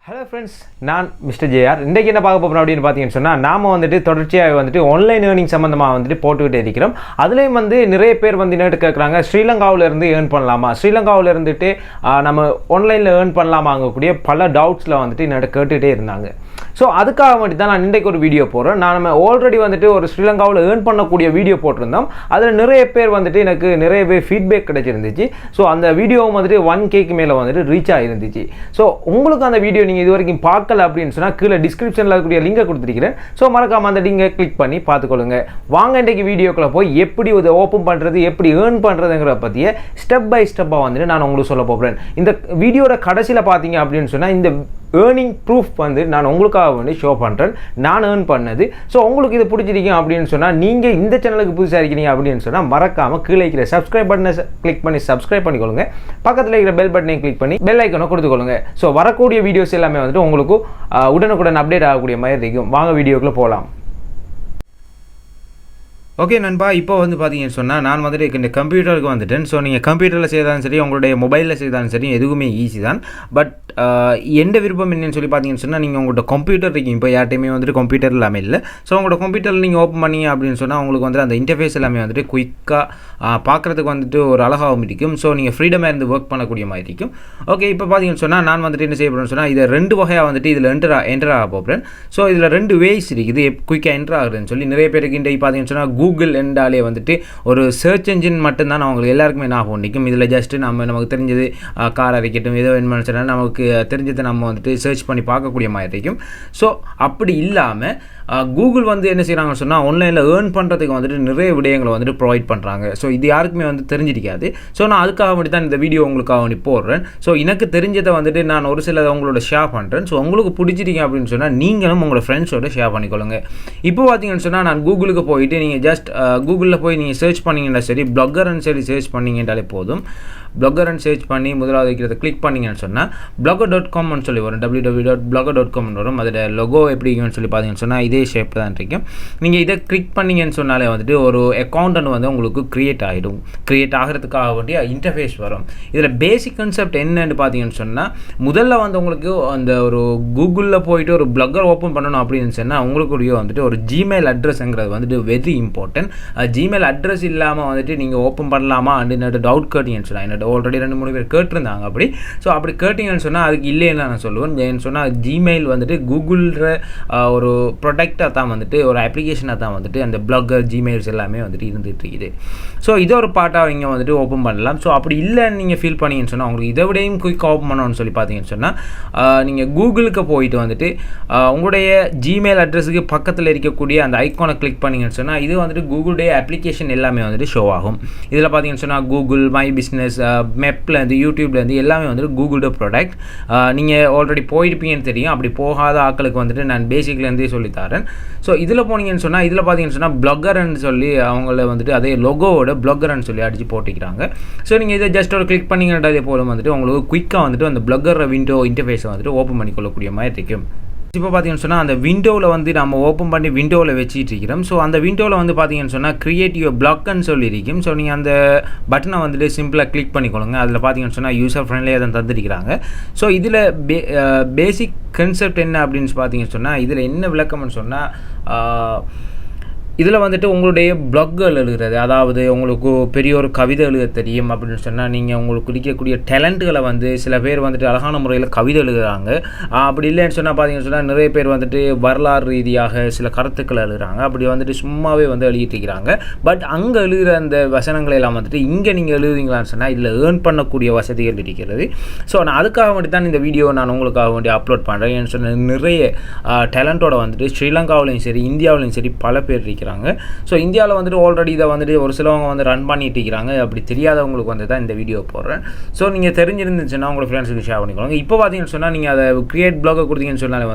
Hello friends, நான் Mr.JR. இன்றைக்கு என்ன பார்க்க போறோம் அப்படினு பாத்தீங்கன்னு சொன்னா நாம தொடர்ச்சியாக ஆன்லைன் ஏர்னிங் சம்பந்தமா போட்டுக்கிட்டே இருக்கிறோம். அதுலயும் நிறைய பேர் என்ன கேக்குறாங்க, ஸ்ரீலங்காவுல இருந்து ஏர்ன் பண்ணலாமா, ஸ்ரீலங்காவுல இருந்துட்டு நம்ம ஆன்லைன்ல ஏர்ன் பண்ணலாமாங்க கூடிய பல டவுட்ஸ்ல என்ன கேட்டுட்டே இருந்தாங்க. ஸோ அதுக்காக வேண்டி தான் நான் இன்றைக்கு ஒரு வீடியோ போடுறேன். நம்ம ஆல்ரெடி ஒரு ஸ்ரீலங்காவில் ஏர்ன் பண்ணக்கூடிய வீடியோ போட்டிருந்தோம். அதில் நிறைய பேர் எனக்கு நிறையவே ஃபீட்பேக் கிடைச்சிருந்துச்சு. ஸோ அந்த வீடியோவும் 1K மேலே ரீச் ஆகிருந்துச்சு. ஸோ உங்களுக்கு அந்த வீடியோ நீங்கள் இது வரைக்கும் பார்க்கல அப்படின்னு சொன்னால் கீழே டிஸ்கிரிப்ஷனில் இருக்கக்கூடிய லிங்கை கொடுத்துருக்கிறேன். ஸோ மறக்காம அந்த லிங்கை கிளிக் பண்ணி பார்த்துக்கொள்ளுங்க. வாங்க இன்றைக்கு வீடியோக்குள்ளே போய் எப்படி இதை ஓப்பன் பண்ணுறது, எப்படி ஏர்ன் பண்ணுறதுங்கிற பற்றிய ஸ்டெப் பை ஸ்டெப்பாக நான் உங்களுக்கு சொல்ல போகிறேன். இந்த வீடியோட கடைசியில் பார்த்தீங்க அப்படின்னு சொன்னால் இந்த ஏர்னிங் ப்ரூஃப் நான் உங்களுக்காக ஷோ பண்ணுறேன், நான் ஏர்ன் பண்ணது. ஸோ உங்களுக்கு இது பிடிச்சிருக்கீங்க அப்படின்னு சொன்னால், நீங்கள் இந்த சேனலுக்கு புதுசாக இருக்கிறீங்க அப்படின்னு சொன்னால் மறக்காமல் கீழே இருக்கிற சப்ஸ்கிரைப் பட்டனை கிளிக் பண்ணி சப்ஸ்கிரைப் பண்ணிக்கொள்ளுங்க. பக்கத்தில் இருக்கிற பெல் பட்டனை கிளிக் பண்ணி பெல் ஐக்கனை கொடுத்துக்கொள்ளுங்க. ஸோ வரக்கூடிய வீடியோஸ் எல்லாமே உங்களுக்கு உடனுக்குடன் அப்டேட் ஆகக்கூடிய மாதிரி இருக்கும். வாங்க வீடியோக்குள்ளே போகலாம். ஓகே நண்பா, இப்போ பார்த்தீங்கன்னு சொன்னால் நான் இந்த கம்ப்யூட்டருக்கு வந்துட்டேன். ஸோ நீங்கள் கம்ப்யூட்டரில் செய்தாலும் சரி, உங்களுடைய மொபைலில் செய்தாலும் சரி, எதுவுமே ஈஸி தான். பட் எந்த விருப்பம் என்னன்னு சொல்லி பார்த்தீங்கன்னு சொன்னால், நீங்கள் உங்கள்கிட்ட கம்ப்யூட்டர் இருக்கீங்க, இப்போ யார்ட்டையுமே கம்ப்யூட்டர் எல்லாமே இல்லை. ஸோ உங்களோட கம்ப்யூட்டரில் நீங்கள் ஓப்பன் பண்ணீங்க அப்படின்னு சொன்னால் உங்களுக்கு அந்த இன்டர்ஃபேஸ் எல்லாமே குயிக்காக பார்க்குறதுக்கு ஒரு அழகாகவும் இருக்கும். ஸோ நீங்கள் ஃப்ரீடமாக இருந்து ஒர்க் பண்ணக்கூடிய மாதிரி இருக்கும். ஓகே, இப்போ பார்த்தீங்கன்னு சொன்னால் நான் என்ன செய்ய போகிறேன்னு சொன்னால், இதை ரெண்டு வகையாக இதில் என்டர் ஆக போகிறேன். ஸோ இதில் ரெண்டு வேஸ் இருக்குது குயிக்காக என்டர் ஆகுதுன்னு சொல்லி. நிறைய பேருக்கு இன்றைக்கு பார்த்தீங்கன்னு சொன்னால் கூகுள் என்றாலே ஒரு சர்ச் என்ஜின் மட்டும்தான் அவங்களுக்கு எல்லாருக்குமே ஞாபகம் நிற்கும். இதில் ஜஸ்ட்டு நமக்கு தெரிஞ்சது கார் அரைக்கட்டும், ஏதோ என்ன சொன்னால் நமக்கு தெரிஞ்சதை நம்ம சர்ச் பண்ணி பார்க்கக்கூடிய மாதிரி இருக்கும். ஸோ அப்படி இல்லாமல் கூகுள் என்ன செய்கிறாங்கன்னு சொன்னால், ஆன்லைனில் ஏர்ன் பண்ணுறதுக்கு நிறைய விடயங்களை ப்ரொவைட் பண்ணுறாங்க. ஸோ இது யாருக்குமே தெரிஞ்சிருக்காது. ஸோ நான் அதுக்காக வேண்டி தான் இந்த வீடியோ உங்களுக்காக வேண்டி போடுறேன். ஸோ எனக்கு தெரிஞ்சதை நான் ஒரு சிலதை உங்களோட ஷேர் பண்ணுறேன். ஸோ உங்களுக்கு பிடிச்சிருக்கீங்க அப்படின்னு சொன்னால் நீங்களும் உங்களோட ஃப்ரெண்ட்ஸோட ஷேர் பண்ணிக்கொள்ளுங்க. இப்போ பார்த்தீங்கன்னு சொன்னால் நான் கூகுளுக்கு போயிட்டு நீங்கள் ஜஸ்ட் கூகுளில் போய் நீங்கள் சர்ச் பண்ணிங்கன்னா சரி, பிளாகர்னு சொல்லி சர்ச் பண்ணிங்கன்றாலே போதும். பிளாகர்னு சர்ச் பண்ணி முதலாவது வைக்கிறத கிளிக் பண்ணிங்கன்னு சொன்னால் blogger.comனு சொல்லி வரும். www.blogger.com வரும். அதோட லொகோ எப்படி சொல்லி பார்த்தீங்கன்னு சொன்னால் இதே ஷேப் தான் இருக்கும். நீங்கள் இதை கிளிக் பண்ணிங்கன்னு சொன்னாலே ஒரு அக்கௌண்ட் உங்களுக்கு கிரியேட் ஆகிடும். கிரியேட் ஆகிறதுக்காக வேண்டிய இன்டர்ஃபேஸ் வரும். இதில் பேசிக் கான்செப்ட் என்னன்னு பார்த்தீங்கன்னு சொன்னால், முதல்ல உங்களுக்கு அந்த ஒரு கூகுளில் போயிட்டு ஒரு பிளாகர் ஓப்பன் பண்ணணும் அப்படின்னு சொன்னால் உங்களுக்கு ஒரு ஜிமெயில் அட்ரஸ்ங்கிறது வெரி இம்பார்ட்டன்ட். ஜிமெயில் அட்ரஸ் இல்லாமல் நீங்கள் ஓப்பன் பண்ணலாமா அப்படின்னு டவுட் கேட்டீங்கன்னு சொன்னால், ஆல்ரெடி 2-3 பேர் கேட்டிருந்தாங்க அப்படி. ஸோ அப்படி கேட்டிங்கன்னு சொன்னால் அதுக்கு இல்லைன்னு நான் சொல்லுவேன். ஏன்னு சொன்னால் ஜிமெயில் கூகுள்ற ஒரு ப்ராடக்டாக தான் ஒரு அப்ளிகேஷனாக தான் அந்த பிளாகர் ஜிமெயில்ஸ் எல்லாமே இருந்துகிட்டு இருக்குது. ஸோ இதை ஒரு பார்ட்டாக இங்கே ஓப்பன் பண்ணலாம். ஸோ அப்படி இல்லைன்னு நீங்கள் ஃபீல் பண்ணிங்கன்னு சொன்னால், உங்களுக்கு இதை விடையும் குயிக்காக ஓப்பன் பண்ணணும்னு சொல்லி பார்த்தீங்கன்னு சொன்னால், நீங்கள் கூகுளுக்கு போயிட்டு உங்களுடைய ஜிமெயில் அட்ரஸுக்கு பக்கத்தில் இருக்கக்கூடிய அந்த ஐக்கானை கிளிக் பண்ணிங்கன்னு சொன்னால் இது கூகுளுடைய அப்ளிகேஷன் எல்லாமே ஷோ ஆகும். இதில் பார்த்தீங்கன்னு சொன்னால் கூகுள் மை பிஸ்னஸ், மெப்லேருந்து யூடியூப்லேருந்து எல்லாமே கூகுளோட ப்ராடக்ட். நீங்கள் ஆல்ரெடி போயிருப்பீங்கன்னு தெரியும். அப்படி போகாத ஆட்களுக்கு நான் பேசிக்லேருந்தே சொல்லித்தரேன். ஸோ இதில் போனீங்கன்னு சொன்னால் இதில் பார்த்தீங்கன்னு சொன்னால் பிளாகர்ன்னு சொல்லி அவங்கள அதே லொகோவோட பிளாகர்ன்னு சொல்லி அடித்து போட்டிக்கிறாங்க. ஸோ நீங்கள் இதை ஜஸ்ட் ஒரு கிளிக் பண்ணிங்கன்றதே போல உங்களுக்கு குயிக்காக அந்த பிளாகர் விண்டோ இன்டர்ஃபேஸை ஓப்பன் பண்ணிக்கொள்ளக்கூடிய மாதிரி இருக்கும். இப்போ பார்த்தீங்கன்னு சொன்னால் அந்த விண்டோவில் நம்ம ஓப்பன் பண்ணி விண்டோவில் வச்சுட்டு இருக்கிறோம். ஸோ அந்த விண்டோவில் பார்த்தீங்கன்னு சொன்னால் கிரியேட் யுவர் பிளாக்னு சொல்லியிருக்கும். ஸோ நீங்கள் அந்த பட்டனை சிம்பிளாக கிளிக் பண்ணிக்கொள்ளுங்க. அதில் பார்த்தீங்கன்னு சொன்னால் யூசர் ஃப்ரெண்ட்லியாக தான் தந்துருக்கிறாங்க. ஸோ இதில் பேசிக் கன்செப்ட் என்ன அப்படின்னு பார்த்தீங்கன்னு சொன்னால், இதில் என்ன விளக்கம்னு சொன்னால், இதில் உங்களுடைய பிளாக்கள் எழுதுறது, அதாவது உங்களுக்கு பெரிய ஒரு கவிதை எழுத தெரியும் அப்படின்னு சொன்னால், நீங்கள் உங்களுக்கு இருக்கக்கூடிய டேலண்ட்டுகளை சில பேர் அழகான முறையில் கவிதை எழுதுகிறாங்க. அப்படி இல்லைன்னு சொன்னால் பார்த்தீங்கன்னு சொன்னால் நிறைய பேர் வரலாறு ரீதியாக சில கருத்துக்களை எழுதுகிறாங்க. அப்படி சும்மாவே எழுதிட்டு இருக்கிறாங்க. பட் அங்கே எழுதுகிற அந்த வசனங்களை எல்லாம் இங்கே நீங்கள் எழுதுவீங்களான்னு சொன்னால் இதில் ஏர்ன் பண்ணக்கூடிய வசதிகள் இருக்கிறது. ஸோ நான் அதுக்காக வேண்டி தான் இந்த வீடியோ நான் உங்களுக்காக வேண்டி அப்லோட் பண்ணுறேன். ஏன்னு சொன்னால் நிறைய டேலண்ட்டோட ஸ்ரீலங்காவிலையும் சரி, இந்தியாவிலையும் சரி பல பேர் இருக்கிறாங்க. ஸோ இந்தியாவில் ஆல்ரெடி இதை ஒரு சிலவங்க ரன் பண்ணிட்டு இருக்கிறாங்க. அப்படி தெரியாதவங்களுக்கு தான் இந்த வீடியோ போடுறேன். ஸோ நீங்கள் தெரிஞ்சிருந்துச்சுன்னா உங்களோட ஃப்ரெண்ட்ஸுக்கு ஷேர் பண்ணிக்கோங்க. இப்போ பார்த்தீங்கன்னு சொன்னால் நீங்கள் அதை கிரியேட் பிளாகை கொடுத்தீங்கன்னு சொன்னாலே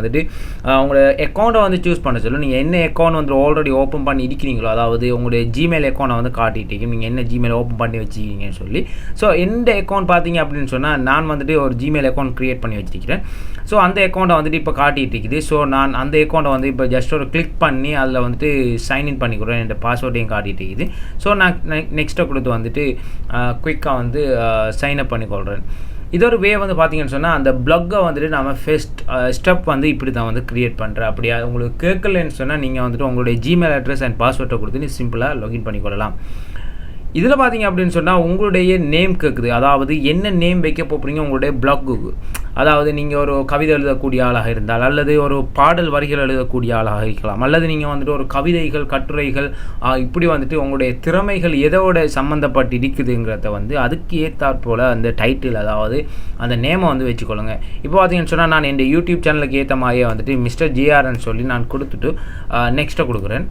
உங்களோட அக்கௌண்ட்டை சூஸ் பண்ண சொல்லும். நீங்கள் என்ன அக்கௌண்ட் ஆல்ரெடி ஓப்பன் பண்ணி இருக்கிறீங்களோ, அதாவது உங்களுடைய ஜிமெயில் அக்கௌண்ட்டை காட்டிட்டு நீங்கள் என்ன ஜிமெயில் ஓப்பன் பண்ணி வச்சுருக்கீங்கன்னு சொல்லி. ஸோ எந்த அக்கௌண்ட் பார்த்தீங்க அப்படின்னு சொன்னால், நான் ஒரு ஜிமெயில் அக்கௌண்ட் கிரியேட் பண்ணி வச்சிருக்கிறேன். ஸோ அந்த அக்கௌண்ட்டை இப்போ காட்டிகிட்டு இருக்குது. ஸோ நான் அந்த அக்கௌண்ட்டை இப்போ ஜஸ்ட் ஒரு கிளிக் பண்ணி அதில் சைன்இன் பண்ணிக்கிறேன். என் பாஸ்வேர்டையும் காட்டிகிட்டு இருக்குது. ஸோ நான் நெக்ஸ்ட்டை கொடுத்து குயிக்காக சைன் அப் பண்ணிக்கொள்கிறேன். இதொரு வே வந்து பார்த்தீங்கன்னு சொன்னால் அந்த பிளாகை வந்துட்டு நம்ம ஃபர்ஸ்ட் ஸ்டெப் வந்து இப்படி தான் வந்து க்ரியேட் பண்ணுறேன். அப்படியா உங்களுக்கு கேட்கலன்னு சொன்னால் நீங்கள் வந்துட்டு உங்களுடைய ஜிமெயில் அட்ரஸ் அண்ட் பாஸ்வேர்டை கொடுத்து நீ சிம்பிளாக லாகின் பண்ணிக்கொள்ளலாம். இதில் பார்த்தீங்க அப்படின்னு சொன்னால் உங்களுடைய நேம் கேட்குது. அதாவது என்ன நேம் வைக்க போகிறீங்க உங்களுடைய பிளாகுக்கு. அதாவது நீங்கள் ஒரு கவிதை எழுதக்கூடிய ஆளாக இருந்தால், அல்லது ஒரு பாடல் வரிகள் எழுதக்கூடிய ஆளாக இருக்கலாம், அல்லது நீங்கள் வந்துட்டு ஒரு கவிதைகள் கட்டுரைகள் இப்படி வந்துட்டு உங்களுடைய திறமைகள் எதோட சம்மந்தப்பட்டு இருக்குதுங்கிறத வந்து அதுக்கு ஏற்றாற்போல் அந்த டைட்டில், அதாவது அந்த நேமை வந்து வச்சுக்கொள்ளுங்க. இப்போ பார்த்தீங்கன்னு சொன்னால் நான் என் யூடியூப் சேனலுக்கு ஏற்ற மாதிரியே வந்துட்டு Mr.JRன்னு சொல்லி நான் கொடுத்துட்டு நெக்ஸ்ட்டை கொடுக்குறேன்.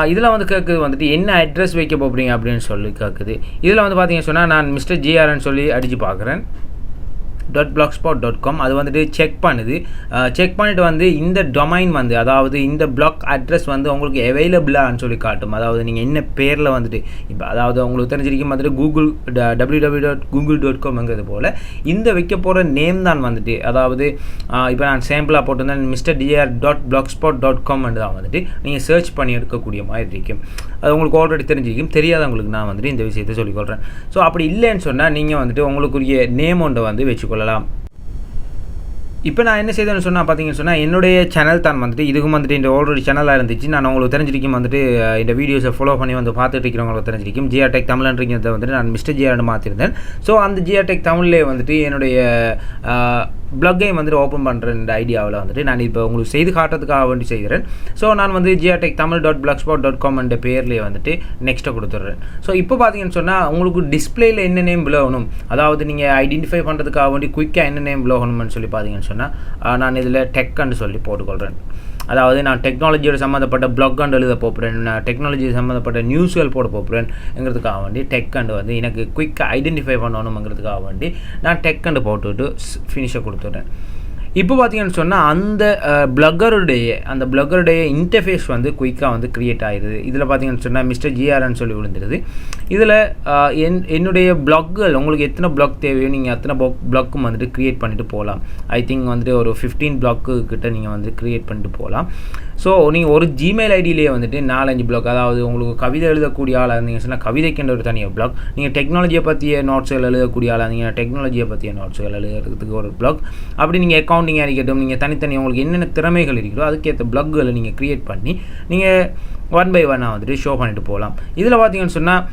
இதில் வந்து கேட்குது வந்துட்டு என்ன அட்ரஸ் வைக்க போகிறீங்க அப்படின்னு சொல்லி கேட்குது. இதில் வந்து பார்த்தீங்கன்னு சொன்னால் நான் Mr.JRன்னு சொல்லி அடித்து பார்க்குறேன். .blogspot.com அது வந்துட்டு செக் பண்ணுது. செக் பண்ணிவிட்டு வந்து இந்த டொமைன் வந்து, அதாவது இந்த பிளாக் அட்ரஸ் வந்து உங்களுக்கு அவைலபிளான்னு சொல்லி காட்டும். அதாவது நீங்கள் என்ன பேரில் வந்துட்டு இப்போ அதாவது உங்களுக்கு தெரிஞ்சிருக்கும் வந்துட்டு கூகுள் www.google.comங்கிறது போல் இந்த வைக்க போகிற நேம் தான் வந்துட்டு, அதாவது இப்போ நான் சாம்பிளாக போட்டிருந்தேன் Mr.JR.blogspot.com தான் வந்துட்டு நீங்கள் சர்ச் பண்ணி எடுக்கக்கூடிய மாதிரி இருக்கும். அது உங்களுக்கு ஆல்ரெடி தெரிஞ்சிருக்கும். தெரியாதவங்களுக்கு நான் வந்துட்டு இந்த விஷயத்தை சொல்லிக்கொள்கிறேன். ஸோ அப்படி இல்லைன்னு சொன்னால் நீங்கள் வந்துட்டு உங்களுக்குரிய நேம் ஒன்றை வந்து வச்சுக்கொள்ளலாம். இப்போ நான் என்ன செய்தேன்னு சொன்னால் பார்த்தீங்கன்னு சொன்னால் என்னுடைய சேனல் தான் வந்துட்டு இதுக்கும் வந்துட்டு இந்த ஆல்ரெடி சேனலாக இருந்துச்சு. நான் உங்களுக்கு தெரிஞ்சிருக்கும் வந்துட்டு இந்த வீடியோஸை ஃபாலோ பண்ணி வந்து பார்த்துட்டு இருக்கிறவங்களுக்கு தெரிஞ்சிருக்கும். JR Tech தமிழ்ன்றதை வந்துட்டு நான் Mr.JRன்னு மாற்றிருந்தேன். ஸோ அந்த JR Tech தமிழ்லேயே வந்துட்டு என்னுடைய பிளாகையும் வந்துட்டு ஓப்பன் பண்ணுற இந்த ஐடியாவில் வந்துட்டு நான் இப்போ உங்களுக்கு செய்து காட்டுறதுக்காக வேண்டி செய்கிறேன். ஸோ நான் வந்து JRTechTamil.blogspot.com என்ற பேர்லேயே வந்துட்டு நெக்ஸ்ட்டை கொடுத்துட்றேன். ஸோ இப்போ பார்த்தீங்கன்னு சொன்னால் உங்களுக்கு டிஸ்பிளேயில் என்ன நேம் விலகணும், அதாவது நீங்கள் ஐடென்டிஃபை பண்ணுறதுக்காக வேண்டி குயிக்காக என்ன நேம் விலகணும்னு சொல்லி பார்த்தீங்கன்னு சொன்னால் நான் இதில் டெக்ன்னு சொல்லி போட்டுக்கொள்கிறேன். அதாவது நான் டெக்னாலஜியோட சம்மந்தப்பட்ட பிளாக் எழுத போகிறேன், நான் டெக்னாலஜி சம்மந்தப்பட்ட நியூஸ்கள் போட போகிறேன்ங்கிறதுக்காக வேண்டி டெக் வந்து எனக்கு குயிக்காக ஐடென்டிஃபை பண்ணணுங்கிறதுக்காக வேண்டி நான் டெக் போட்டுவிட்டு ஃபினிஷை கொடுத்துட்றேன். இப்போ பார்த்தீங்கன்னு சொன்னால் அந்த பிளாகருடைய இன்டர்ஃபேஸ் வந்து குயிக்காக வந்து க்ரியேட் ஆகிடுது. இதில் பார்த்தீங்கன்னு சொன்னால் Mr.JRன்னு சொல்லி விழுந்துடுது. இதில் என்னுடைய பிளாக்குகள் உங்களுக்கு எத்தனை பிளாக் தேவையோ நீங்கள் அத்தனை பிளாக்கும் வந்துட்டு க்ரியேட் பண்ணிட்டு போகலாம். ஐ திங்க் வந்துட்டு ஒரு 15 பிளாக்கு கிட்ட நீங்கள் வந்து க்ரியேட் பண்ணிட்டு போகலாம். ஸோ நீங்கள் ஒரு ஜிமெயில் ஐடியிலேயே வந்துட்டு 4-5 பிளாக், அதாவது உங்களுக்கு கவிதை எழுதக்கூடிய ஆளாக இருந்தீங்க சொன்னால் கவிதைக்குன்ற ஒரு தனியாக பிளாக், நீங்கள் டெக்னாலஜியை பற்றிய நோட்ஸுகள் எழுதக்கூடிய ஆளாக இருந்தீங்கன்னா டெக்னாலஜியை பற்றிய நோட்ஸுகள் எழுதுறதுக்கு ஒரு பிளாக், அப்படி நீங்கள் அக்கௌண்டிங்காக இருக்கட்டும், நீங்கள் தனித்தனி உங்களுக்கு என்னென்ன திறமைகள் இருக்கிறோ அதுக்கேற்ற பிளாக்குகளை நீங்கள் க்ரியேட் பண்ணி நீங்கள் 1 by 1 வந்துட்டு ஷோ பண்ணிட்டு போகலாம். இதில் பார்த்தீங்கன்னு சொன்னால்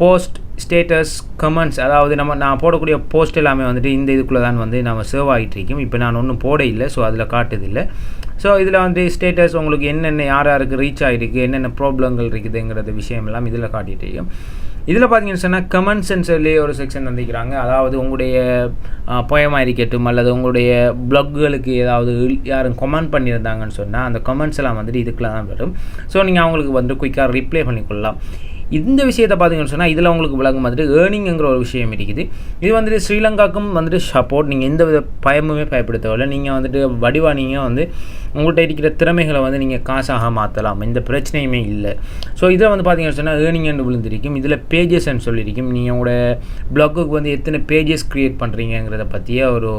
போஸ்ட், ஸ்டேட்டஸ், கமெண்ட்ஸ், அதாவது நான் போடக்கூடிய போஸ்ட் எல்லாமே வந்துட்டு இந்த இதுக்குள்ளே தான் வந்து நம்ம சேவ் ஆகிட்டு இருக்கோம். இப்போ நான் ஒன்றும் போட இல்லை, ஸோ அதில் காட்டுதில்லை. ஸோ இதில் வந்து ஸ்டேட்டஸ் உங்களுக்கு என்னென்ன யாருக்கு ரீச் ஆகிருக்கு, என்னென்ன ப்ராப்ளங்கள் இருக்குதுங்கிறது விஷயம் எல்லாம் இதில் காட்டிகிட்டு இருக்கோம். இதில் பார்த்தீங்கன்னு சொன்னால் கமெண்ட்ஸ்ன்னு சொல்லி ஒரு செக்ஷன் தந்திக்கிறாங்க. அதாவது உங்களுடைய போயமாக இருக்கட்டும் அல்லது உங்களுடைய பிளாக்குகளுக்கு ஏதாவது யாரும் கமெண்ட் பண்ணியிருந்தாங்கன்னு சொன்னால் அந்த கமெண்ட்ஸ் எல்லாம் வந்துட்டு இதுக்குள்ள தான் வரும். ஸோ நீங்கள் அவங்களுக்கு வந்து குயிக்காக ரிப்ளை பண்ணிக்கொள்ளலாம். இந்த விஷயத்தை பார்த்தீங்கன்னு சொன்னால் இதில் உங்களுக்கு விளங்கும் வந்துட்டு ஏர்னிங்கிற ஒரு விஷயம் இருக்குது. இது வந்துட்டு ஸ்ரீலங்காவுக்கும் வந்துட்டு சப்போர்ட். நீங்கள் எந்த வித பயமுமே பயப்பட தேவையில்லை. நீங்கள் வந்துட்டு வடிவாக நீங்கள் வந்து உங்கள்கிட்ட இருக்கிற திறமைகளை வந்து நீங்கள் காசாக மாற்றலாம், எந்த பிரச்சனையுமே இல்லை. ஸோ இதில் வந்து பார்த்தீங்கன்னு சொன்னால் ஏர்னிங்னு விழுந்திருக்கும். இதில் பேஜஸ்ன்னு சொல்லியிருக்கும். நீங்கள் உங்களோட பிளாக்குக்கு வந்து எத்தனை பேஜஸ் க்ரியேட் பண்ணுறீங்கிறத பற்றிய ஒரு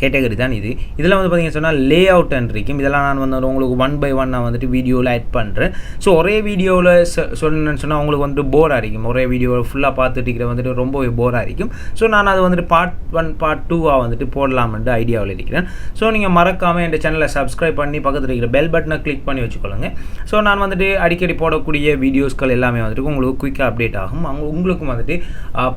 கேட்டகரி தான் இது. இதில் வந்து பார்த்தீங்கன்னு சொன்னால் லே அவுட்ன்னு இருக்கும். இதெல்லாம் நான் வந்து உங்களுக்கு 1 by 1 நான் வந்துட்டு வீடியோவில் ஆட் பண்ணுறேன். ஸோ ஒரே வீடியோவில் சொன்னேன்னு சொன்னால் உங்களுக்கு வந்துட்டு போராக இருக்கும். ஒரே வீடியோவில் ஃபுல்லாக பார்த்துட்டு இருக்கிற வந்துட்டு ரொம்பவே போராக இருக்கும். ஸோ நான் அதை வந்துட்டு பார்ட் 1 பார்ட் 2 வந்துட்டு போடலாம்னு ஐடியாவில் இருக்கிறேன். ஸோ நீங்கள் மறக்காமல் என் சேனலை சப்ஸ்கிரைப் பண்ணி பக்கத்தில் இருக்கிற பெல் பட்டனை கிளிக் பண்ணி வச்சுக்கொள்ளுங்க. ஸோ நான் வந்துட்டு அடிக்கடி போடக்கூடிய வீடியோஸ்கள் எல்லாமே வந்துட்டு உங்களுக்கு குயிக்காக அப்டேட் ஆகும். உங்களுக்கும் வந்துட்டு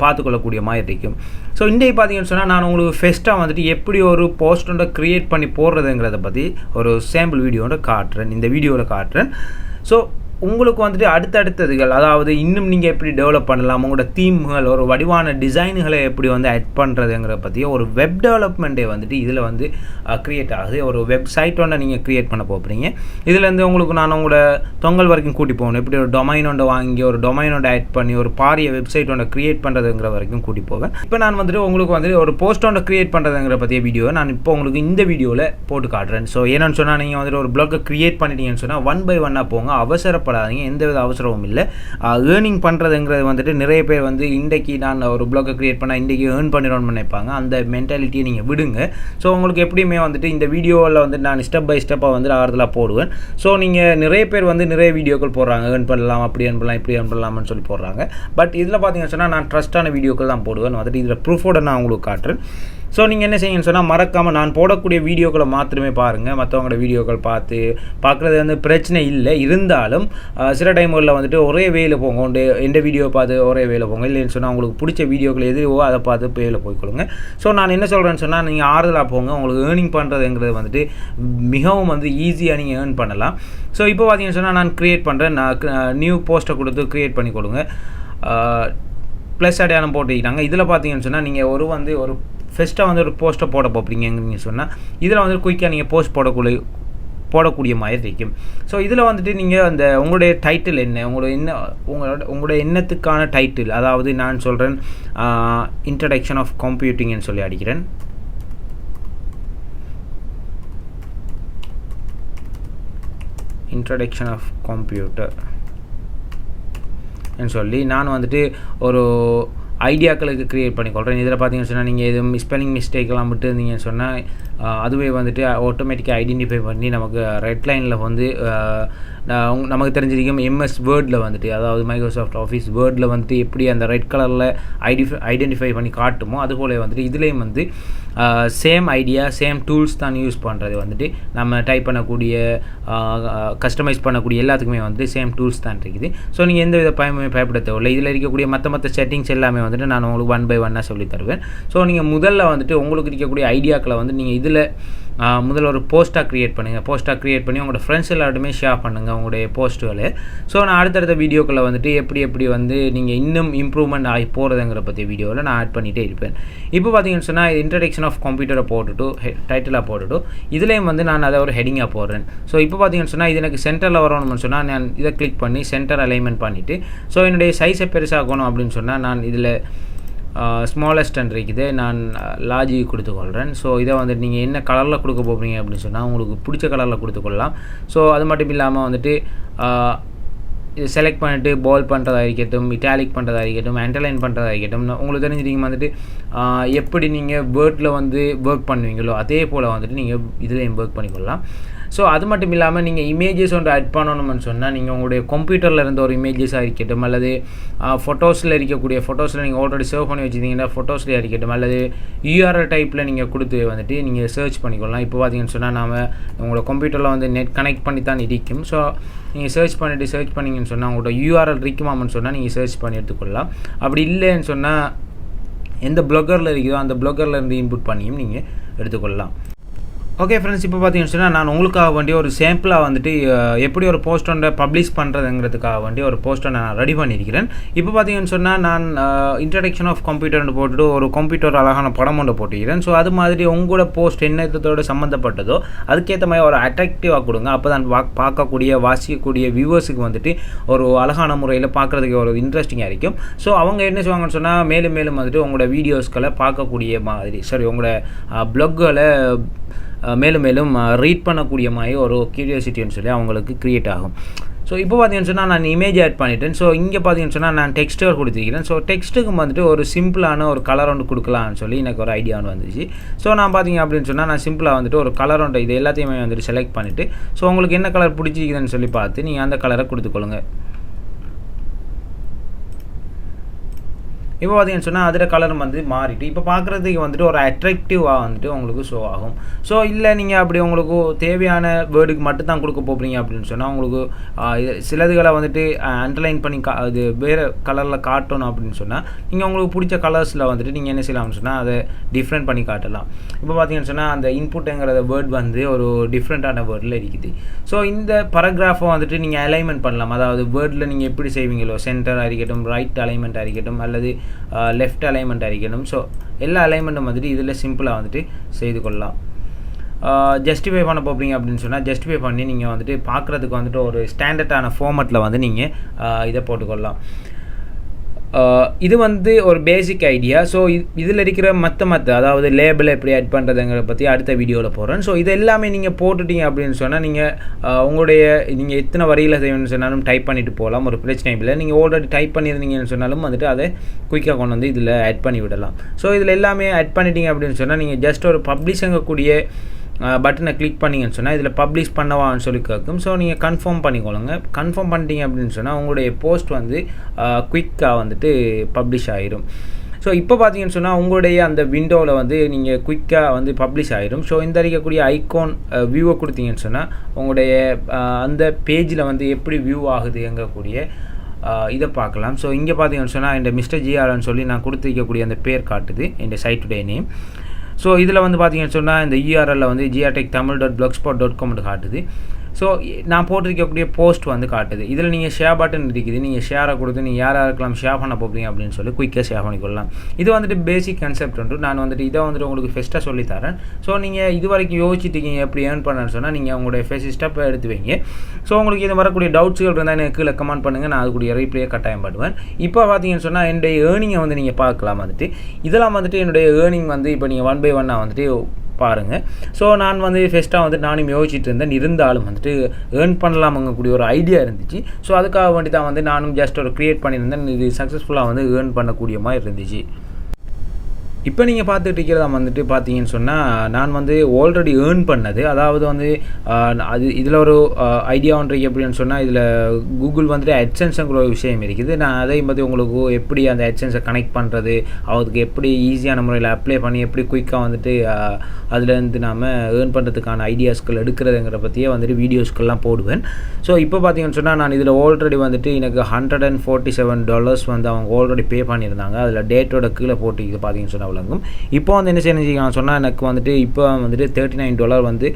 பார்த்துக்கொள்ளக்கூடிய மாதிரி இருக்கும். ஸோ இன்றைக்கு பார்த்தீங்கன்னு சொன்னால் நான் உங்களுக்கு ஃபெஸ்ட்டாக வந்துட்டு எப்படி ஒரு போஸ்ட் ஒன்றை க்ரியேட் பண்ணி போடுறதுங்கிறத பற்றி ஒரு சாம்பிள் வீடியோட காட்டுறேன், இந்த வீடியோவில் காட்டுறேன். ஸோ உங்களுக்கு வந்துட்டு அடுத்தடுத்ததுகள், அதாவது இன்னும் நீங்கள் எப்படி டெவலப் பண்ணலாம், உங்களோட தீம்கள், ஒரு வடிவான டிசைன்களை எப்படி வந்து ஆட் பண்ணுறதுங்கிற பற்றிய ஒரு வெப் டெவலப்மெண்ட்டே வந்துட்டு இதில் வந்து க்ரியேட் ஆகுது. ஒரு வெப்சைட் ஒன்றை நீங்கள் க்ரியேட் பண்ண போகிறீங்க. இதுலேருந்து உங்களுக்கு நான் உங்களோட தொங்கல் வரைக்கும் கூட்டி போகணும். எப்படி ஒரு டொமைன் ஒன்றை வாங்கி ஒரு டொமைன் ஒன்றை ஆட் பண்ணி ஒரு பாரிய வெப்சைட் ஒன்றை க்ரியேட் பண்ணுறதுங்கிற வரைக்கும் கூட்டி போவேன். இப்போ நான் வந்துட்டு உங்களுக்கு வந்துட்டு ஒரு போஸ்ட் ஒன்றை க்ரியேட் பண்ணுறதுங்கிற பற்றிய வீடியோவை நான் இப்போ உங்களுக்கு இந்த வீடியோவில் போட்டு காட்டுறேன். ஸோ என்னென்னு சொன்னால் நீங்கள் வந்துட்டு ஒரு பிளாக்கை க்ரியேட் பண்ணிட்டீங்கன்னு சொன்னால் 1 by 1 போங்க, அவசரப்பட அவசரப்படாதீங்க, எந்தவித அவசரமும் இல்லை. ஏர்னிங் பண்ணுறதுங்கிறது வந்துட்டு நிறைய பேர் வந்து இன்றைக்கி நான் ஒரு ப்ளாகை க்ரியேட் பண்ணால் இன்றைக்கி ஏர்ன் பண்ணிடணும்னு நினைப்பாங்க. அந்த மென்டாலிட்டியை நீங்கள் விடுங்க. ஸோ உங்களுக்கு எப்படியுமே வந்துட்டு இந்த வீடியோவில் வந்து நான் ஸ்டெப் பை ஸ்டெப்பாக வந்து ஆறுதலாக போடுவேன். ஸோ நீங்கள் நிறைய பேர் வந்து நிறைய வீடியோக்கள் போடுறாங்க, ஏர்ன் பண்ணலாம், அப்படி ஏர்ன் பண்ணலாம், இப்படி ஏர்ன் பண்ணலாம்னு சொல்லி போடுறாங்க. பட் இதில் பார்த்தீங்கன்னு சொன்னால் நான் ட்ரஸ்ட்டான வீடியோக்கள் தான் போடுவேன். வந்துட்டு இதில் ப்ரூஃபோட நான் உங்களுக்கு காட்டுறேன். ஸோ நீங்கள் என்ன செய்யுங்கன்னு சொன்னால் மறக்காமல் நான் போடக்கூடிய வீடியோக்களை மாத்திரமே பாருங்கள். மற்றவங்களோட வீடியோக்கள் பார்க்குறது வந்து பிரச்சனை இல்லை. இருந்தாலும் சில டைம்களில் வந்துட்டு ஒரே வேலை போங்க, எந்த வீடியோ பார்த்து ஒரே வேலை போங்க. இல்லைன்னு சொன்னால் உங்களுக்கு பிடிச்ச வீடியோக்கள் எதுவோ அதை பார்த்து வேலை போய்க்கொள்ளுங்க. ஸோ நான் என்ன சொல்கிறேன்னு சொன்னால் நீங்கள் ஆறுதலாக போங்க. உங்களுக்கு ஏர்னிங் பண்ணுறதுங்கிறது வந்துட்டு மிகவும் வந்து ஈஸியாக நீங்கள் ஏர்ன் பண்ணலாம். ஸோ இப்போ பார்த்தீங்கன்னு சொன்னால் நான் க்ரியேட் பண்ணுறேன். நான் நியூ போஸ்ட்டை கொடுத்து க்ரியேட் பண்ணி கொடுங்க. ப்ளஸ் அடையாளம் போட்டுக்கிட்டாங்க. இதில் பார்த்தீங்கன்னு சொன்னால் நீங்கள் ஒரு ஃபஸ்ட்டாக வந்து ஒரு போஸ்ட்டை போட போகிறீங்கன்னு சொன்னால் இதில் வந்து குயிக்காக நீங்கள் போஸ்ட் போடக்கூடிய மாதிரி இருக்கும். ஸோ இதில் வந்துட்டு நீங்கள் அந்த உங்களுடைய டைட்டில் என்ன, உங்களோட எண்ணத்துக்கான டைட்டில், அதாவது நான் சொல்கிறேன் இன்ட்ரடக்ஷன் ஆஃப் கம்ப்யூட்டிங்னு சொல்லி அடிக்கிறேன். இன்ட்ரடக்ஷன் ஆஃப் கம்ப்யூட்டர் சொல்லி நான் வந்துட்டு ஒரு ஐடியாக்களுக்கு க்ரியேட் பண்ணிக்கொள்கிறேன். இதில் பார்த்தீங்கன்னு சொன்னால் நீங்கள் எதுவும் ஸ்பெல்லிங் மிஸ்டேக்கெல்லாம் விட்டு இருந்தீங்கன்னு சொன்னால் அதுவே வந்துட்டு ஆட்டோமேட்டிக்காக ஐடென்டிஃபை பண்ணி நமக்கு ரெட் லைனில் வந்து நமக்கு தெரிஞ்சிருக்கும் எம்எஸ் வேர்டில் வந்துட்டு, அதாவது மைக்ரோசாஃப்ட் ஆஃபீஸ் வேர்டில் வந்துட்டு எப்படி அந்த ரெட் கலரில் ஐடென்டிஃபை பண்ணி காட்டுமோ அதுபோல் வந்துட்டு இதுலேயும் வந்து சேம் ஐடியா, சேம் டூல்ஸ் தான் யூஸ் பண்ணுறது. வந்துட்டு நம்ம டைப் பண்ணக்கூடிய கஸ்டமைஸ் பண்ணக்கூடிய எல்லாத்துக்குமே வந்துட்டு சேம் டூல்ஸ் தான் இருக்குது. ஸோ நீங்கள் எந்த வித பயப்பட தேவையில்லை. இதில் இருக்கக்கூடிய மற்ற செட்டிங்ஸ் எல்லாமே வந்துட்டு நான் உங்களுக்கு 1 by 1 சொல்லி தருவேன். ஸோ நீங்கள் முதல்ல வந்துட்டு உங்களுக்கு இருக்கக்கூடிய ஐடியாக்களை வந்து நீங்கள் இதில் முதல்ல ஒரு போஸ்ட்டாக க்ரியேட் பண்ணுங்கள். போஸ்ட்டாக க்ரியேட் பண்ணி உங்களோட ஃப்ரெண்ட்ஸ் எல்லாருமே ஷேர் பண்ணுங்கள் உங்களுடைய போஸ்ட்டுகளை. ஸோ நான் அடுத்தடுத்த வீடியோக்களை வந்துட்டு எப்படி வந்து நீங்கள் இன்னும் இம்ப்ரூவ்மெண்ட் ஆகி போகிறதுங்கிற பற்றி வீடியோவில் நான் ஆட் பண்ணிகிட்டே இருப்பேன். இப்போ பார்த்தீங்கன்னு சொன்னால் இன்ட்ரடக்ஷன் ஆஃப் கம்ப்யூட்டரை போட்டுட்டு டைட்டிலாக போட்டுட்டு இதுலேயும் வந்து நான் அதை ஒரு ஹெடிங்காக போடுறேன். ஸோ இப்போ பார்த்தீங்கன்னு சொன்னால் இது எனக்கு சென்டரில் வரணும்னு சொன்னால் நான் இதை கிளிக் பண்ணி சென்டர் அலைன்மெண்ட் பண்ணிவிட்டு, ஸோ என்னுடைய சைஸை பெருசாகணும் அப்படின்னு சொன்னால் நான் இதில் ஸ்மாலஸ்ட் இருக்குது, நான் லார்ஜ் கொடுத்துக்கொள்கிறேன். ஸோ இதை வந்துட்டு நீங்கள் என்ன கலரில் கொடுக்க போகிறீங்க அப்படின்னு சொன்னால் உங்களுக்கு பிடிச்ச கலரில் கொடுத்துக்கொள்ளலாம். ஸோ அது மட்டும் இல்லாமல் வந்துட்டு இது செலக்ட் பண்ணிவிட்டு பால் பண்ணுறதா இருக்கட்டும், இட்டாலிக் பண்ணுறதா இருக்கட்டும், அண்டர்லைன் பண்ணுறதா இருக்கட்டும், உங்களுக்கு தெரிஞ்சிருக்கீங்க வந்துட்டு எப்படி நீங்கள் வேர்டில் வந்து ஒர்க் பண்ணுவீங்களோ அதே போல் வந்துட்டு நீங்கள் இதுலேயும் ஒர்க் பண்ணிக்கொள்ளலாம். ஸோ அது மட்டும் இல்லாமல் நீங்கள் இமேஜஸ் ஒன்று ஆட் பண்ணணும்னு சொன்னால் நீங்கள் உங்களுடைய கம்ப்யூட்டரில் இருந்த ஒரு இமேஜஸாக இருக்கட்டும், அல்லது ஃபோட்டோஸில் இருக்கக்கூடிய ஃபோட்டோஸில் நீங்கள் ஆல்ரெடி சேவ் பண்ணி வச்சுருந்தீங்கன்னா ஃபோட்டோஸில் இருக்கட்டும், அல்லது URL டைப்பில் நீங்கள் கொடுத்து வந்துட்டு நீங்கள் சர்ச் பண்ணிக்கொள்ளலாம். இப்போ பார்த்தீங்கன்னு சொன்னால் நாம் உங்களோட கம்ப்யூட்டரில் வந்து நெட் கனெக்ட் பண்ணி தான் இருக்கும். ஸோ நீங்கள் சர்ச் பண்ணிங்கன்னு சொன்னால் உங்களோட URL இருக்குமான்னு சொன்னால் நீங்கள் சர்ச் பண்ணி எடுத்துக்கொள்ளலாம். அப்படி இல்லைன்னு சொன்னால் எந்த ப்ளாகரில் இருக்குதோ அந்த ப்ளாகரில் இருந்து இன்புட் பண்ணியும் நீங்கள் எடுத்துக்கொள்ளலாம். ஓகே ஃப்ரெண்ட்ஸ், இப்போ பார்த்தீங்கன்னு சொன்னால் நான் உங்களுக்காக வேண்டிய ஒரு சாம்பிளாக வந்துட்டு எப்படி ஒரு போஸ்ட் ஒன்றை பப்ளிஷ் பண்ணுறதுங்கிறதுக்காக வேண்டிய ஒரு போஸ்ட்டை நான் ரெடி பண்ணியிருக்கிறேன். இப்போ பார்த்தீங்கன்னு சொன்னால் நான் இன்ட்ரடக்ஷன் ஆஃப் கம்ப்யூட்டர்னு போட்டுட்டு ஒரு கம்ப்யூட்டர் அழகான படம் ஒன்று போட்டுக்கிறேன். ஸோ அது மாதிரி உங்களோட போஸ்ட் என்னத்தோடு சம்மந்தப்பட்டதோ அதுக்கேற்ற மாதிரி ஒரு அட்ராக்டிவாக கொடுங்க. அப்போ தான் பார்க்கக்கூடிய வாசிக்கக்கூடிய வியூவர்ஸுக்கு வந்துட்டு ஒரு அழகான முறையில் பார்க்குறதுக்கு ஒரு இன்ட்ரெஸ்டிங்காக இருக்கும். ஸோ அவங்க என்ன செய்வாங்கன்னு சொன்னால் மேலும் வந்துட்டு உங்களோட வீடியோஸ்களை பார்க்கக்கூடிய மாதிரி, உங்களோட ப்ளாக்களை மேலும் ரீட் பண்ணக்கூடிய மாதிரி ஒரு கியூரியாசிட்டின்னு சொல்லி அவங்களுக்கு க்ரியேட் ஆகும். ஸோ இப்போ பார்த்தீங்கன்னு சொன்னால் நான் இமேஜ் ஆட் பண்ணிட்டேன். ஸோ இங்கே பார்த்தீங்கன்னு சொன்னால் நான் டெக்ஸ்டர் கொடுத்துருக்கிறேன். ஸோ டெக்ஸ்ட்டுக்கு வந்துட்டு ஒரு சிம்பிளான ஒரு கலர் ஒன்று கொடுக்கலான்னு சொல்லி எனக்கு ஒரு ஐடியா ஒன்று வந்துச்சு. ஸோ நான் பார்த்தீங்க அப்படின்னு சொன்னால் நான் சிம்பிளாக வந்துட்டு ஒரு கலர் ஒன்று இது எல்லாத்தையுமே வந்துட்டு செலக்ட் பண்ணிவிட்டு, ஸோ உங்களுக்கு என்ன கலர் பிடிச்சிருக்குதுன்னு சொல்லி பார்த்து நீங்கள் அந்த கலரை கொடுத்துக்கொள்ளுங்க. இப்போ பார்த்தீங்கன்னு சொன்னால் அதில் கலர் வந்து மாறிட்டு இப்போ பார்க்குறதுக்கு வந்துட்டு ஒரு அட்ராக்டிவாக வந்துட்டு உங்களுக்கு ஷோ ஆகும். ஸோ இல்லை நீங்கள் அப்படி உங்களுக்கு தேவையான வேர்டுக்கு மட்டும் தான் கொடுக்க போகிறீங்க அப்படின்னு சொன்னால் உங்களுக்கு சிலதுகளை வந்துட்டு அண்டர்லைன் பண்ணி அது வேறு கலரில் காட்டணும் அப்படின்னு சொன்னால் நீங்கள் உங்களுக்கு பிடிச்ச கலர்ஸில் வந்துட்டு நீங்கள் என்ன செய்யலாம்னு சொன்னால் அதை டிஃப்ரெண்ட் பண்ணி காட்டலாம். இப்போ பார்த்தீங்கன்னு சொன்னால் அந்த இன்புட்டுங்கிற வேர்ட் வந்து ஒரு டிஃப்ரெண்ட்டான வேர்டில் இருக்குது. ஸோ இந்த பராகிராஃபை வந்துட்டு நீங்கள் அலைன்மெண்ட் பண்ணலாம். அதாவது வேர்டில் நீங்கள் எப்படி செய்வீங்களோ சென்டர் இருக்கட்டும், ரைட் அலைன்மெண்ட் இருக்கட்டும், அல்லது லெஃப்ட் அலைன்மெண்ட் இருக்கணும். ஸோ எல்லா அலைன்மெண்ட்டும் வந்துட்டு இதில் சிம்பிளாக வந்துட்டு செய்து கொள்ளலாம். ஜஸ்டிஃபை பண்ண போகிறீங்க அப்படின்னு சொன்னால் ஜஸ்டிஃபை பண்ணி நீங்கள் வந்துட்டு பார்க்குறதுக்கு வந்துட்டு ஒரு ஸ்டாண்டர்டான ஃபார்மேட்டில் வந்து நீங்கள் இதை போட்டுக்கொள்ளலாம். இது வந்து ஒரு பேசிக் ஐடியா. ஸோ இதில் இருக்கிற மற்ற அதாவது லேபிளை எப்படி ஆட் பண்ணுறதுங்கிறத பற்றி அடுத்த வீடியோவில் போகிறேன். ஸோ இது எல்லாமே நீங்கள் போட்டுட்டீங்க அப்படின்னு சொன்னால் நீங்கள் எத்தனை வரியில் செய்யணும்னு சொன்னாலும் டைப் பண்ணிட்டு போகலாம், ஒரு பிரச்சனை இல்லை. நீங்கள் ஆல்ரெடி டைப் பண்ணியிருந்தீங்கன்னு சொன்னாலும் வந்துட்டு அதை குயிக்காக கொண்டு வந்து இதில் ஆட் பண்ணி விடலாம். ஸோ இதில் எல்லாமே ஆட் பண்ணிட்டீங்க அப்படின்னு சொன்னால் நீங்கள் ஜஸ்ட் ஒரு பப்ளிஷங்கக்கூடிய பட்டனை கிளிக் பண்ணிங்கன்னு சொன்னால் இதில் பப்ளிஷ் பண்ணவான்னு சொல்லி கேட்கும். ஸோ நீங்கள் கன்ஃபார்ம் பண்ணிக்கொள்ளுங்க. கன்ஃபார்ம் பண்ணிட்டீங்க அப்படின்னு சொன்னால் உங்களுடைய போஸ்ட் வந்து குயிக்காக வந்துட்டு பப்ளிஷ் ஆகிடும். ஸோ இப்போ பார்த்தீங்கன்னு சொன்னால் உங்களுடைய அந்த விண்டோவில் வந்து நீங்கள் குயிக்காக வந்து பப்ளிஷ் ஆகிடும். ஸோ இந்த இருக்கக்கூடிய ஐகான் வியூவை கொடுத்தீங்கன்னு சொன்னால் உங்களுடைய அந்த பேஜில் வந்து எப்படி வியூ ஆகுது எங்கக்கூடிய இதை பார்க்கலாம். ஸோ இங்கே பார்த்தீங்கன்னு சொன்னால் இந்த Mr.JRன்னு சொல்லி நான் கொடுத்துருக்கக்கூடிய அந்த பேர் காட்டுது, இந்த சைட்டுடைய நேம். ஸோ இதில் வந்து பார்த்தீங்கன்னு சொன்னால் இந்த URL வந்து grtechtamil.blogspot.com காட்டுது. ஸோ நான் போட்டிருக்கக்கூடிய போஸ்ட் வந்து காட்டுது. இதில் நீங்கள் ஷேர் பட்டன் இருக்குது, நீங்கள் ஷேரை கொடுத்து நீங்கள் யாருக்கெல்லாம் ஷேர் பண்ண போகிறீங்க அப்படின்னு சொல்லி குயிக்காக ஷேர் பண்ணிக்கொள்ளலாம். இது வந்துட்டு பேசிக் கான்செப்ட் உண்டு. நான் வந்துட்டு இதை வந்துட்டு உங்களுக்கு ஃபஸ்ட்டாக சொல்லித்தரேன். ஸோ நீங்கள் இது வரைக்கும் யோசிச்சுட்டீங்க எப்படி ஏர்ன் பண்ணணும்னு சொன்னால் நீங்கள் உங்களுடைய ஃபஸ்ட் ஸ்டெப்பை எடுத்து வைங்க. ஸோ உங்களுக்கு இது வரக்கூடிய டவுட்ஸ்கள் இருந்தால் எனக்கு கீழே கமெண்ட் பண்ணுங்கள், நான் அதுக்குரிய ரீப்ளே கட்டாயம் பண்ணுவேன். இப்போ பார்த்தீங்கன்னு சொன்னால் என்னுடைய ஏர்னிங்கை வந்து நீங்கள் பார்க்கலாம். வந்துட்டு இதெல்லாம் வந்துட்டு என்னுடைய ஏர்னிங் வந்து இப்போ நீங்கள் 1 by 1 வந்துட்டு பாருங்கள். ஸோ நான் வந்து ஃபஸ்ட்டாக வந்துட்டு நானும் யோசிச்சுட்டு இருந்தேன், இருந்தாலும் வந்துட்டு ஏர்ன் பண்ணலாமங்கக்கூடிய ஒரு ஐடியா இருந்துச்சு. ஸோ அதுக்காக வேண்டி தான் வந்து நானும் ஜஸ்ட் ஒரு க்ரியேட் பண்ணியிருந்தேன். இது சக்ஸஸ்ஃபுல்லாக வந்து ஏர்ன் பண்ணக்கூடிய மாதிரி இருந்துச்சு. இப்போ நீங்கள் பார்த்துட்டு இருக்கிறதா வந்துட்டு பார்த்தீங்கன்னு சொன்னால் நான் வந்து ஆல்ரெடி ஏர்ன் பண்ணது, அதாவது வந்து அது இதில் ஒரு ஐடியா ஒன்று எப்படின்னு சொன்னால் இதில் கூகுள் வந்துட்டு AdSenseங்கிற ஒரு விஷயம் இருக்குது. நான் அதையும் பற்றி உங்களுக்கு எப்படி அந்த AdSense கனெக்ட் பண்ணுறது, அதுக்கு எப்படி ஈஸியான முறையில் அப்ளை பண்ணி எப்படி குயிக்காக வந்துட்டு அதுலேருந்து நாம் ஏர்ன் பண்ணுறதுக்கான ஐடியாஸ்கள் எடுக்கிறதுங்கிற பற்றியே வந்துட்டு வீடியோஸ்கள்லாம் போடுவேன். ஸோ இப்போ பார்த்தீங்கன்னு சொன்னால் நான் இதில் ஆல்ரெடி வந்துட்டு எனக்கு $147 வந்து அவங்க ஆல்ரெடி பே பண்ணியிருந்தாங்க. அதில் டேட்டோட கீழே போட்டு இது பார்த்தீங்கன்னு சொன்னால் விளங்கும். இப்போ வந்து என்ன செய்யணும் சொன்னால் எனக்கு வந்துட்டு இப்போ வந்துட்டு $39 வந்து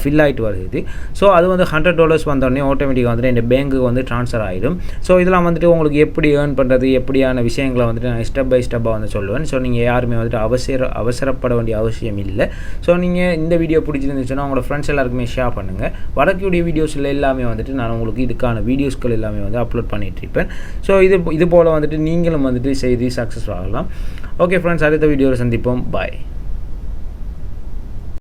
ஃபில் ஆகிட்டு வருது. ஸோ அது வந்து $100 வந்தோடனே ஆட்டோமேட்டிக்காக வந்துட்டு என் பேங்க்குக்கு வந்து ட்ரான்ஸ்ஃபர் ஆகிடும். ஸோ இதெல்லாம் வந்துட்டு உங்களுக்கு எப்படி ஏர்ன் பண்ணுறது, எப்படியான விஷயங்களை வந்துட்டு நான் ஸ்டெப் பை ஸ்டெப்பாக வந்து சொல்லுவேன். ஸோ நீங்கள் யாருமே வந்துட்டு அவசரப்பட வேண்டிய அவசியம் இல்லை. ஸோ நீங்கள் இந்த வீடியோ பிடிச்சிருந்துச்சுன்னா உங்களோட ஃப்ரெண்ட்ஸ் எல்லாருக்குமே ஷேர் பண்ணுங்கள். வரக்கூடிய வீடியோஸில் எல்லாமே வந்துட்டு நான் உங்களுக்கு இதுக்கான வீடியோஸ்கள் எல்லாமே வந்து அப்லோட் பண்ணிட்டு இருப்பேன். ஸோ இது போல் வந்துட்டு நீங்களும் வந்துட்டு செய்து சக்ஸஸ் ஆகலாம். ஓகே ஃப்ரெண்ட்ஸ், அடுத்த வீடியோவில் சந்திப்போம். பாய்.